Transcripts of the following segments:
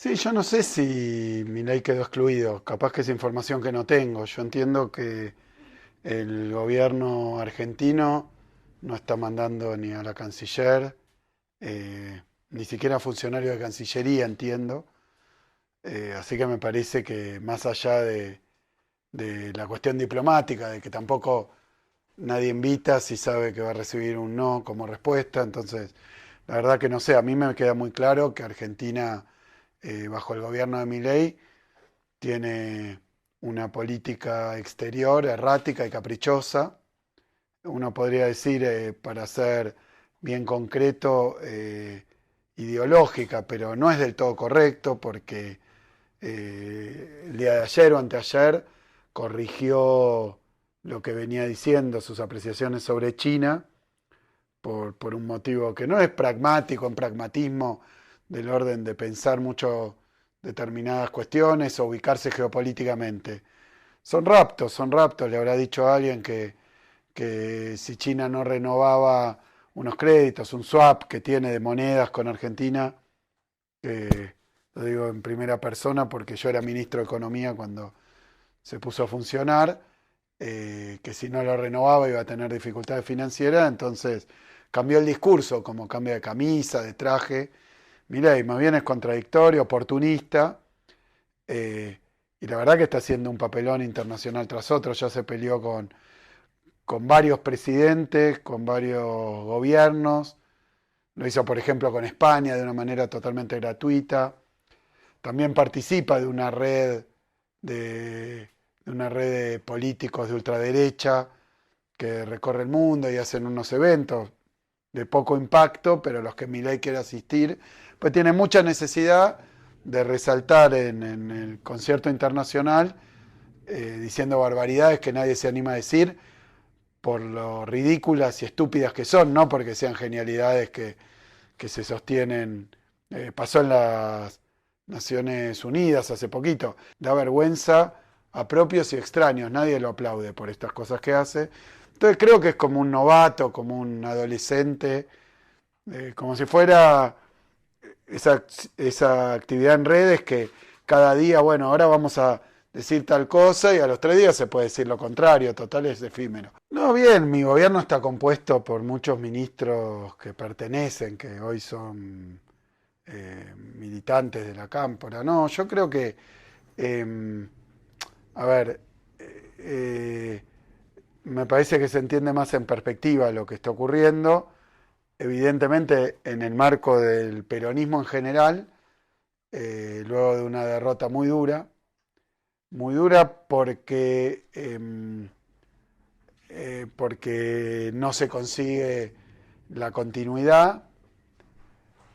Sí, yo no sé si Milei quedó excluido, capaz que es información que no tengo. Yo entiendo que el gobierno argentino no está mandando ni a la canciller, ni siquiera a funcionarios de Cancillería, entiendo. Así que me parece que más allá de la cuestión diplomática, de que tampoco nadie invita si sabe que va a recibir un no como respuesta, entonces la verdad que no sé, a mí me queda muy claro que Argentina, bajo el gobierno de Milei, tiene una política exterior errática y caprichosa. Uno podría decir, para ser bien concreto, ideológica, pero no es del todo correcto porque el día de ayer o anteayer corrigió lo que venía diciendo, sus apreciaciones sobre China, por un motivo que no es pragmático, en pragmatismo del orden de pensar mucho determinadas cuestiones o ubicarse geopolíticamente. Son raptos, le habrá dicho a alguien que si China no renovaba unos créditos, un swap que tiene de monedas con Argentina, lo digo en primera persona porque yo era ministro de Economía cuando se puso a funcionar, que si no lo renovaba iba a tener dificultades financieras, entonces cambió el discurso, como cambia de camisa, de traje. Mirá, y más bien es contradictorio, oportunista, eh, y la verdad que está haciendo un papelón internacional tras otro, ya se peleó con varios presidentes, con varios gobiernos, lo hizo por ejemplo con España de una manera totalmente gratuita, también participa de, de una red de políticos de ultraderecha que recorre el mundo y hacen unos eventos de poco impacto, pero los que Milei quiere asistir, pues tiene mucha necesidad de resaltar en el concierto internacional, diciendo barbaridades que nadie se anima a decir por lo ridículas y estúpidas que son, no porque sean genialidades que se sostienen. Pasó en las Naciones Unidas hace poquito. Da vergüenza a propios y extraños. Nadie lo aplaude por estas cosas que hace. Entonces creo que es como un novato, como un adolescente, como si fuera esa actividad en redes que cada día, bueno, ahora vamos a decir tal cosa y a los 3 días se puede decir lo contrario, total es efímero. No, bien, mi gobierno está compuesto por muchos ministros que pertenecen, que hoy son militantes de la cámpora. No, yo creo que, eh, a ver, eh, me parece que se entiende más en perspectiva lo que está ocurriendo. Evidentemente, en el marco del peronismo en general, luego de una derrota muy dura porque no se consigue la continuidad,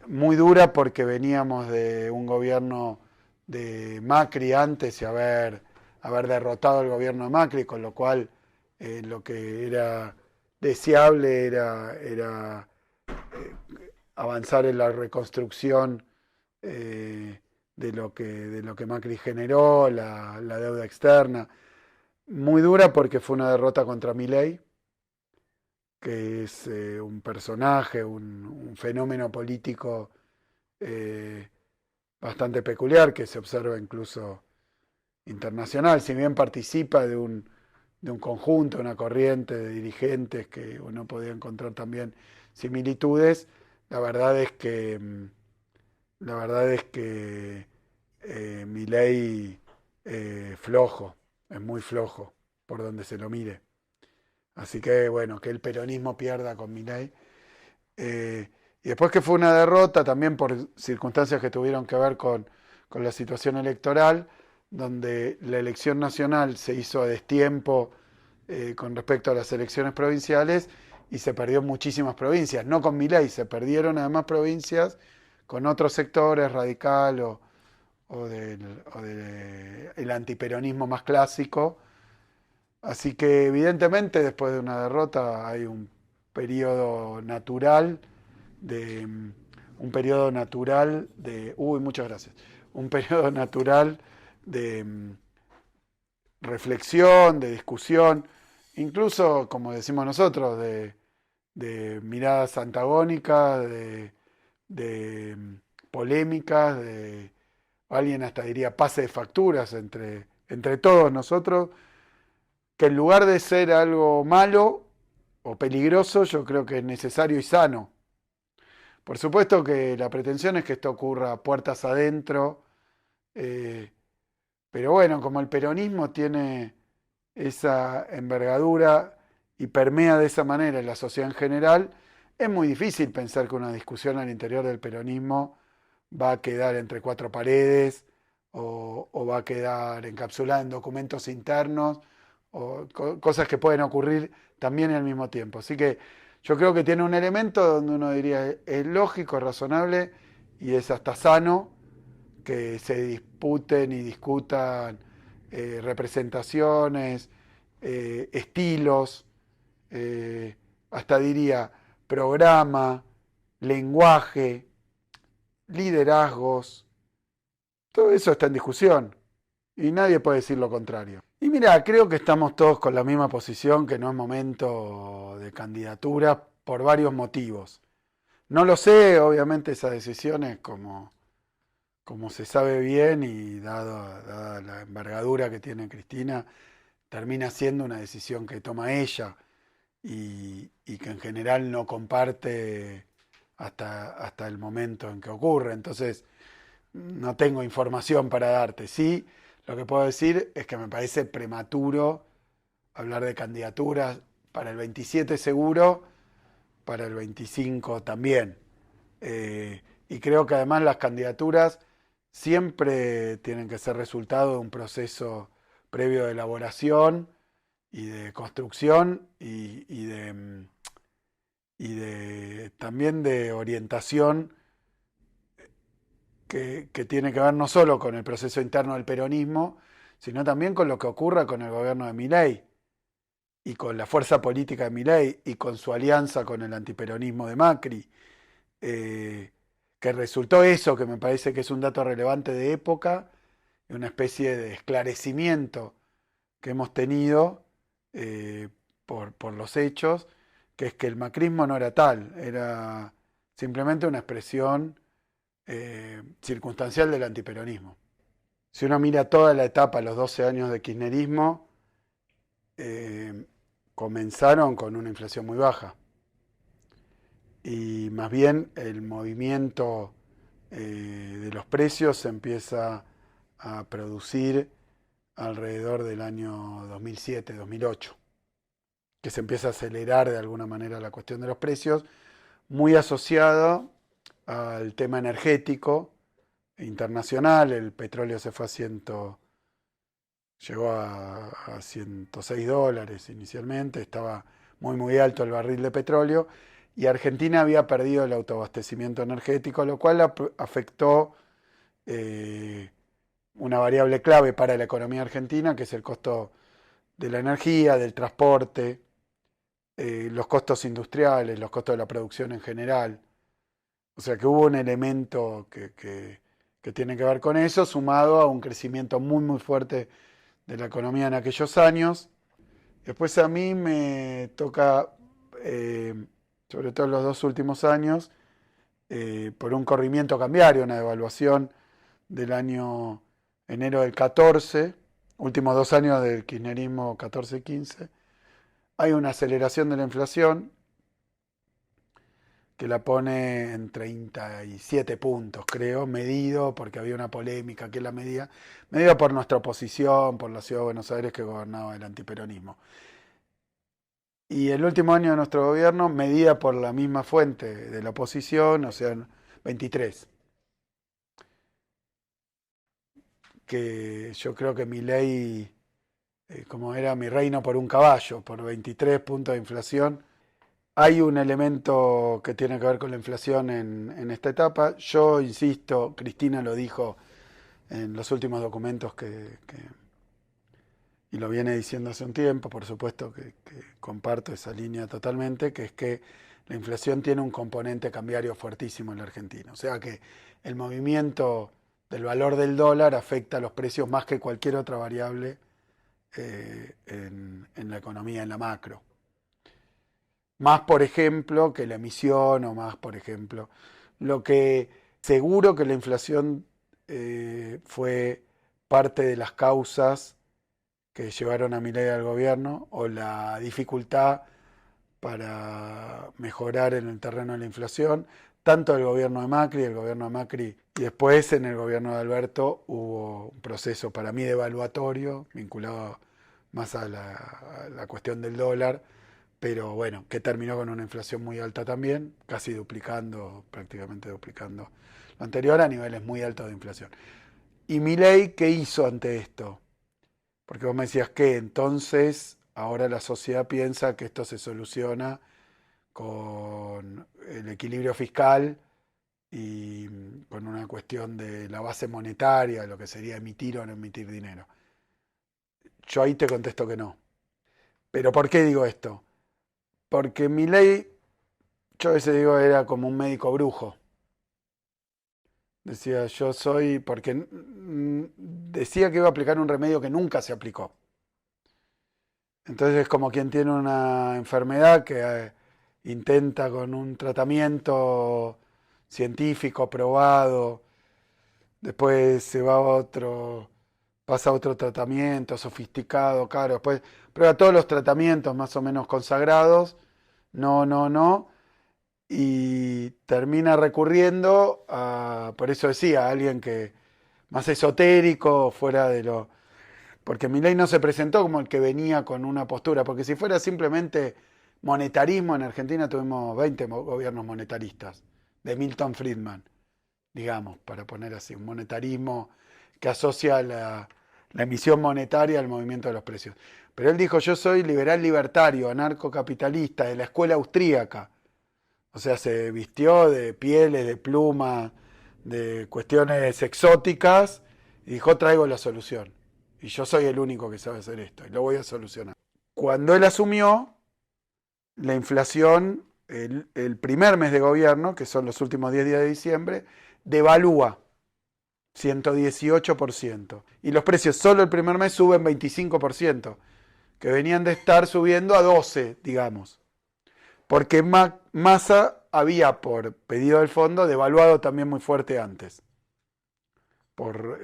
muy dura porque veníamos de un gobierno de Macri antes y haber derrotado al gobierno de Macri, con lo cual lo que era deseable era avanzar en la reconstrucción de lo que Macri generó, la deuda externa. Muy dura porque fue una derrota contra Milei, que es un personaje, un fenómeno político eh, bastante peculiar que se observa incluso internacional, si bien participa de un conjunto, una corriente de dirigentes que uno podía encontrar también similitudes, la verdad es que, la verdad es que Milei flojo, es muy flojo por donde se lo mire. Así que bueno, que el peronismo pierda con Milei. Y después que fue una derrota, también por circunstancias que tuvieron que ver con la situación electoral, donde la elección nacional se hizo a destiempo con respecto a las elecciones provinciales y se perdió en muchísimas provincias, no con Milei, se perdieron además provincias con otros sectores radical o del el antiperonismo más clásico. Así que evidentemente después de una derrota hay un periodo natural de un periodo natural de uy, muchas gracias. Un periodo natural de reflexión, de discusión, incluso como decimos nosotros, de miradas antagónicas, de polémicas, de alguien hasta diría pase de facturas entre todos nosotros, que en lugar de ser algo malo o peligroso, yo creo que es necesario y sano. Por supuesto que la pretensión es que esto ocurra puertas adentro, eh, pero bueno, como el peronismo tiene esa envergadura y permea de esa manera en la sociedad en general, es muy difícil pensar que una discusión al interior del peronismo va a quedar entre cuatro paredes o va a quedar encapsulada en documentos internos o cosas que pueden ocurrir también al mismo tiempo. Así que yo creo que tiene un elemento donde uno diría es lógico, razonable y es hasta sano que se disputen y discutan representaciones, estilos, hasta diría programa, lenguaje, liderazgos, todo eso está en discusión y nadie puede decir lo contrario. Y mira, creo que estamos todos con la misma posición, que no es momento de candidatura por varios motivos. No lo sé, obviamente esas decisiones como se sabe bien y dada la envergadura que tiene Cristina, termina siendo una decisión que toma ella y que en general no comparte hasta el momento en que ocurre. Entonces, no tengo información para darte. Sí, lo que puedo decir es que me parece prematuro hablar de candidaturas para el 27 seguro, para el 25 también. Y creo que además las candidaturas siempre tienen que ser resultado de un proceso previo de elaboración y de construcción y de también de orientación que tiene que ver no solo con el proceso interno del peronismo, sino también con lo que ocurra con el gobierno de Milei y con la fuerza política de Milei y con su alianza con el antiperonismo de Macri, eh, que resultó eso, que me parece que es un dato relevante de época, una especie de esclarecimiento que hemos tenido por los hechos, que es que el macrismo no era tal, era simplemente una expresión circunstancial del antiperonismo. Si uno mira toda la etapa, los 12 años de kirchnerismo, eh, comenzaron con una inflación muy baja. Y más bien el movimiento de los precios se empieza a producir alrededor del año 2007-2008, que se empieza a acelerar de alguna manera la cuestión de los precios, muy asociado al tema energético internacional. El petróleo se fue llegó a $106 inicialmente, estaba muy alto el barril de petróleo, y Argentina había perdido el autoabastecimiento energético, lo cual afectó eh, una variable clave para la economía argentina, que es el costo de la energía, del transporte, los costos industriales, los costos de la producción en general. O sea que hubo un elemento que tiene que ver con eso, sumado a un crecimiento muy fuerte de la economía en aquellos años. Después a mí me toca, eh, sobre todo en los 2 últimos años, por un corrimiento cambiario, una devaluación del año enero del 14, últimos 2 años del kirchnerismo 14-15, hay una aceleración de la inflación que la pone en 37 puntos, creo, medido, porque había una polémica que la medía, medido por nuestra oposición, por la ciudad de Buenos Aires que gobernaba el antiperonismo. Y el último año de nuestro gobierno, medida por la misma fuente de la oposición, o sea, 23. Que yo creo que mi ley, como era mi reino por un caballo, por 23 puntos de inflación. Hay un elemento que tiene que ver con la inflación en esta etapa. Yo insisto, Cristina lo dijo en los últimos documentos y lo viene diciendo hace un tiempo, por supuesto que comparto esa línea totalmente, que es que la inflación tiene un componente cambiario fuertísimo en la Argentina. O sea que el movimiento del valor del dólar afecta a los precios más que cualquier otra variable en la economía, en la macro. Más, por ejemplo, que la emisión o más, por ejemplo. Lo que seguro que la inflación fue parte de las causas que llevaron a Milei al gobierno, o la dificultad para mejorar en el terreno de la inflación, tanto el gobierno de Macri, y después en el gobierno de Alberto hubo un proceso para mí devaluatorio, vinculado más a la cuestión del dólar, pero bueno, que terminó con una inflación muy alta también, casi duplicando, prácticamente duplicando lo anterior a niveles muy altos de inflación. ¿Y Milei qué hizo ante esto? Porque vos me decías que entonces ahora la sociedad piensa que esto se soluciona con el equilibrio fiscal y con una cuestión de la base monetaria, lo que sería emitir o no emitir dinero. Yo ahí te contesto que no. ¿Pero por qué digo esto? Porque Milei, yo a veces digo, era como un médico brujo. Decía, yo soy, porque decía que iba a aplicar un remedio que nunca se aplicó. Entonces es como quien tiene una enfermedad que intenta con un tratamiento científico probado, después se va a otro, pasa a otro tratamiento sofisticado, caro, después prueba todos los tratamientos más o menos consagrados, no, y termina recurriendo a, por eso decía, a alguien que más esotérico, fuera de lo... Porque Milei no se presentó como el que venía con una postura, porque si fuera simplemente monetarismo, en Argentina tuvimos 20 gobiernos monetaristas, de Milton Friedman, digamos, para poner así, un monetarismo que asocia la emisión monetaria al movimiento de los precios. Pero él dijo, yo soy liberal libertario, anarcocapitalista, de la escuela austríaca. O sea, se vistió de pieles, de plumas, de cuestiones exóticas, y dijo, traigo la solución. Y yo soy el único que sabe hacer esto, y lo voy a solucionar. Cuando él asumió, la inflación, el primer mes de gobierno, que son los últimos 10 días de diciembre, devalúa 118%. Y los precios solo el primer mes suben 25%, que venían de estar subiendo a 12%, digamos. Porque Massa había, por pedido del fondo, devaluado también muy fuerte antes. Por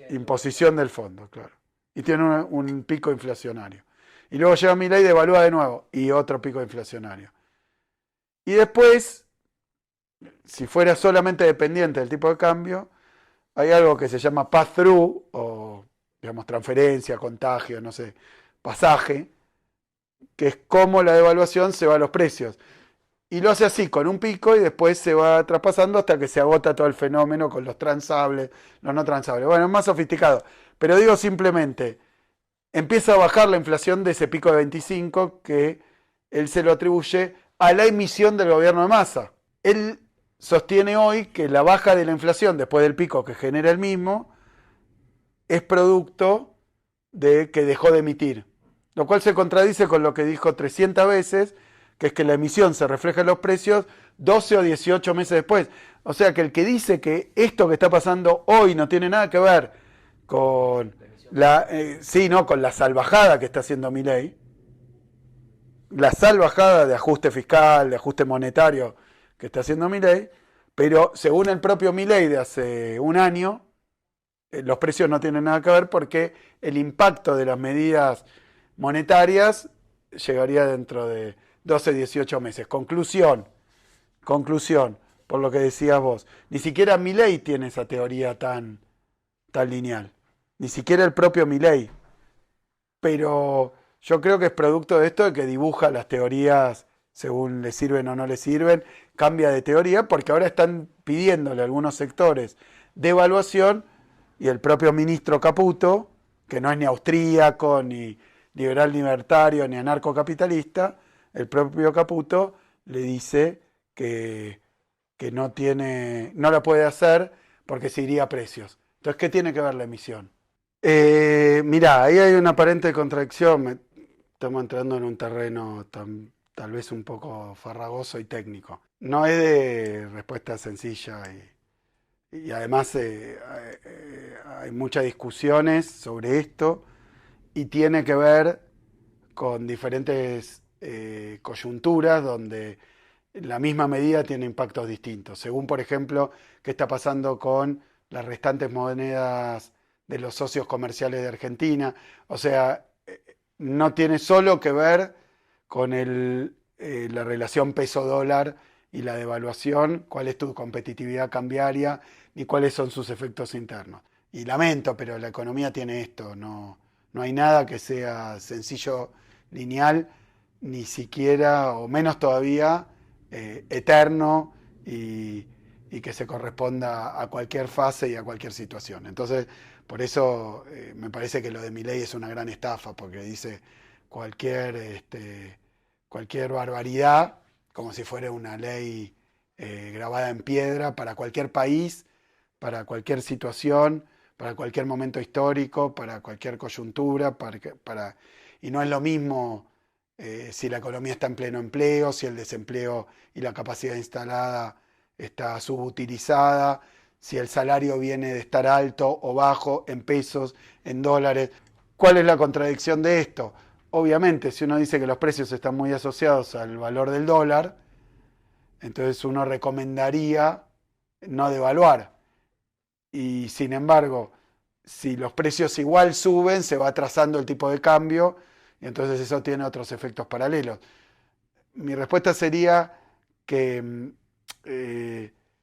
imposición del fondo, claro. Y tiene un pico inflacionario. Y luego llega Milei y devalúa de nuevo. Y otro pico inflacionario. Y después, si fuera solamente dependiente del tipo de cambio, hay algo que se llama pass-through, o digamos transferencia, contagio, no sé, pasaje, que es cómo la devaluación se va a los precios. Y lo hace así, con un pico, y después se va traspasando hasta que se agota todo el fenómeno con los transables, los no transables. Bueno, es más sofisticado. Pero digo simplemente, empieza a bajar la inflación de ese pico de 25 que él se lo atribuye a la emisión del gobierno de Massa. Él sostiene hoy que la baja de la inflación después del pico que genera el mismo es producto de que dejó de emitir. Lo cual se contradice con lo que dijo 300 veces, que es que la emisión se refleja en los precios 12 o 18 meses después. O sea que el que dice que esto que está pasando hoy no tiene nada que ver con con la salvajada que está haciendo Milei, la salvajada de ajuste fiscal, de ajuste monetario que está haciendo Milei, pero según el propio Milei de hace un año, los precios no tienen nada que ver porque el impacto de las medidas monetarias llegaría dentro de 12, 18 meses. Conclusión, por lo que decías vos, ni siquiera Milei tiene esa teoría tan lineal, ni siquiera el propio Milei, pero yo creo que es producto de esto de que dibuja las teorías según le sirven o no le sirven, cambia de teoría porque ahora están pidiéndole a algunos sectores de evaluación y el propio ministro Caputo, que no es ni austríaco, ni liberal libertario, ni anarcocapitalista, el propio Caputo le dice que no la puede hacer porque se iría a precios. Entonces, ¿qué tiene que ver la emisión? Mirá, ahí hay una aparente contradicción. Estamos entrando en un terreno tal vez un poco farragoso y técnico. No es de respuesta sencilla y además hay muchas discusiones sobre esto y tiene que ver con diferentes coyunturas donde la misma medida tiene impactos distintos. Según, por ejemplo, qué está pasando con las restantes monedas de los socios comerciales de Argentina. O sea, no tiene solo que ver con la relación peso-dólar y la devaluación, cuál es tu competitividad cambiaria, ni cuáles son sus efectos internos. Y lamento, pero la economía tiene esto, no hay nada que sea sencillo, lineal, ni siquiera, o menos todavía, eterno y que se corresponda a cualquier fase y a cualquier situación. Entonces, por eso me parece que lo de Milei es una gran estafa, porque dice cualquier barbaridad, como si fuera una ley grabada en piedra para cualquier país, para cualquier situación, para cualquier momento histórico, para cualquier coyuntura, y no es lo mismo si la economía está en pleno empleo, si el desempleo y la capacidad instalada está subutilizada, si el salario viene de estar alto o bajo en pesos, en dólares. ¿Cuál es la contradicción de esto? Obviamente, si uno dice que los precios están muy asociados al valor del dólar, entonces uno recomendaría no devaluar. Y sin embargo, si los precios igual suben, se va atrasando el tipo de cambio y entonces eso tiene otros efectos paralelos. Mi respuesta sería que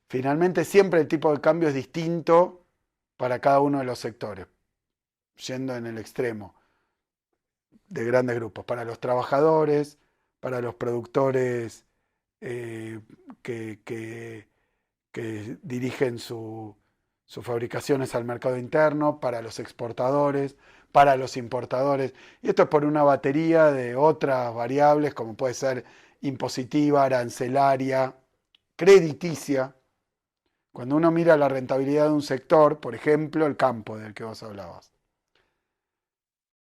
finalmente siempre el tipo de cambio es distinto para cada uno de los sectores, yendo en el extremo de grandes grupos, para los trabajadores, para los productores eh, que, que, que dirigen sus fabricaciones al mercado interno, para los exportadores, para los importadores. Y esto es por una batería de otras variables, como puede ser impositiva, arancelaria, crediticia. Cuando uno mira la rentabilidad de un sector, por ejemplo, el campo del que vos hablabas.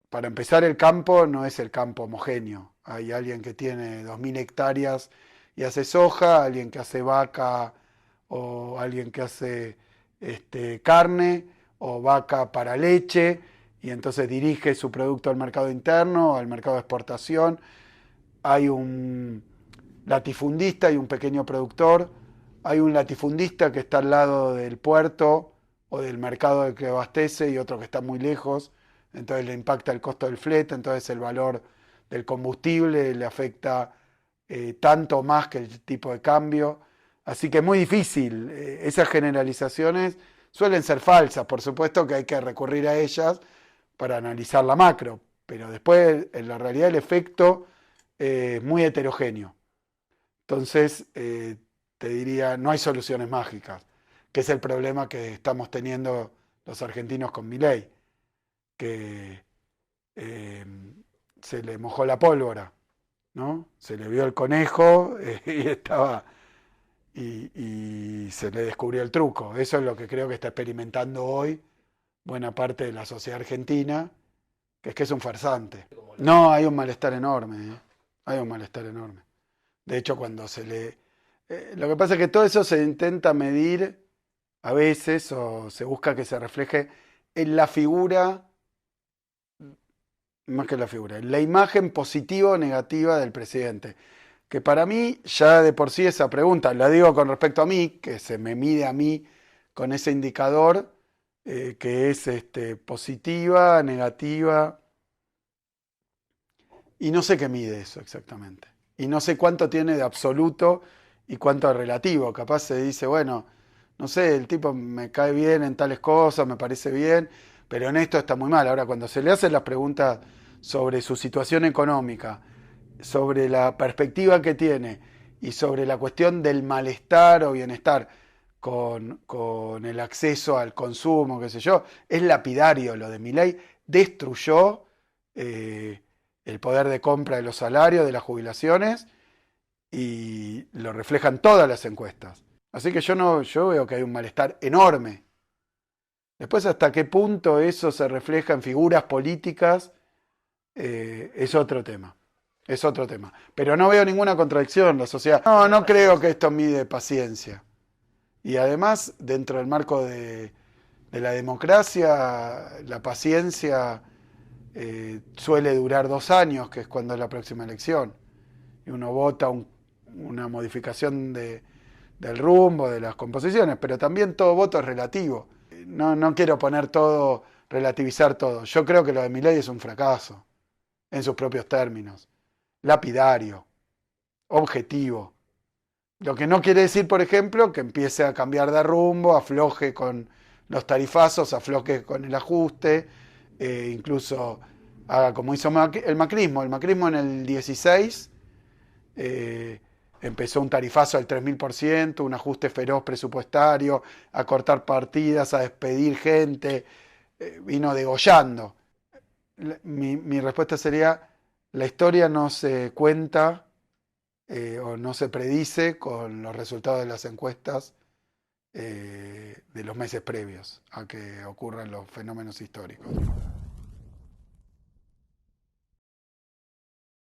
Para empezar, el campo no es el campo homogéneo. Hay alguien que tiene 2.000 hectáreas y hace soja, alguien que hace vaca o alguien que hace carne o vaca para leche y entonces dirige su producto al mercado interno, al mercado de exportación. Hay un latifundista y un pequeño productor. Hay un latifundista que está al lado del puerto o del mercado del que abastece y otro que está muy lejos. Entonces le impacta el costo del flete, entonces el valor del combustible le afecta tanto más que el tipo de cambio. Así que es muy difícil. Esas generalizaciones suelen ser falsas, por supuesto que hay que recurrir a ellas para analizar la macro, pero después en la realidad el efecto es muy heterogéneo. Entonces te diría, no hay soluciones mágicas, que es el problema que estamos teniendo los argentinos con Milei, que eh, se le mojó la pólvora, ¿no? Se le vio el conejo y estaba y se le descubrió el truco. Eso es lo que creo que está experimentando hoy buena parte de la sociedad argentina, que es un farsante. No, hay un malestar enorme, ¿eh? Hay un malestar enorme. De hecho, cuando se le... lo que pasa es que todo eso se intenta medir a veces o se busca que se refleje en la figura, más que en la figura, en la imagen positiva o negativa del presidente. Que para mí, ya de por sí esa pregunta, la digo con respecto a mí, que se me mide a mí con ese indicador, que es positiva, negativa, y no sé qué mide eso exactamente. Y no sé cuánto tiene de absoluto y cuánto de relativo. Capaz se dice, bueno, no sé, el tipo me cae bien en tales cosas, me parece bien, pero en esto está muy mal. Ahora, cuando se le hacen las preguntas sobre su situación económica, sobre la perspectiva que tiene y sobre la cuestión del malestar o bienestar con el acceso al consumo, qué sé yo, es lapidario lo de Milei. Destruyó el poder de compra de los salarios, de las jubilaciones, y lo reflejan todas las encuestas. Así que yo veo que hay un malestar enorme. Después, hasta qué punto eso se refleja en figuras políticas, es otro tema. Es otro tema. Pero no veo ninguna contradicción en la sociedad. No creo que esto mide paciencia. Y además, dentro del marco de la democracia, la paciencia suele durar 2 años, que es cuando es la próxima elección. Y uno vota una modificación del rumbo, de las composiciones, pero también todo voto es relativo. no quiero poner todo, relativizar todo. Yo creo que lo de Milei es un fracaso, en sus propios términos. Lapidario, objetivo. Lo que no quiere decir, por ejemplo, que empiece a cambiar de rumbo, afloje con los tarifazos, afloje con el ajuste, incluso haga como hizo el macrismo. El macrismo en el 16 eh, empezó un tarifazo al 3000%, un ajuste feroz presupuestario, a cortar partidas, a despedir gente, vino degollando. Mi respuesta sería, la historia no se cuenta o no se predice con los resultados de las encuestas de los meses previos a que ocurran los fenómenos históricos.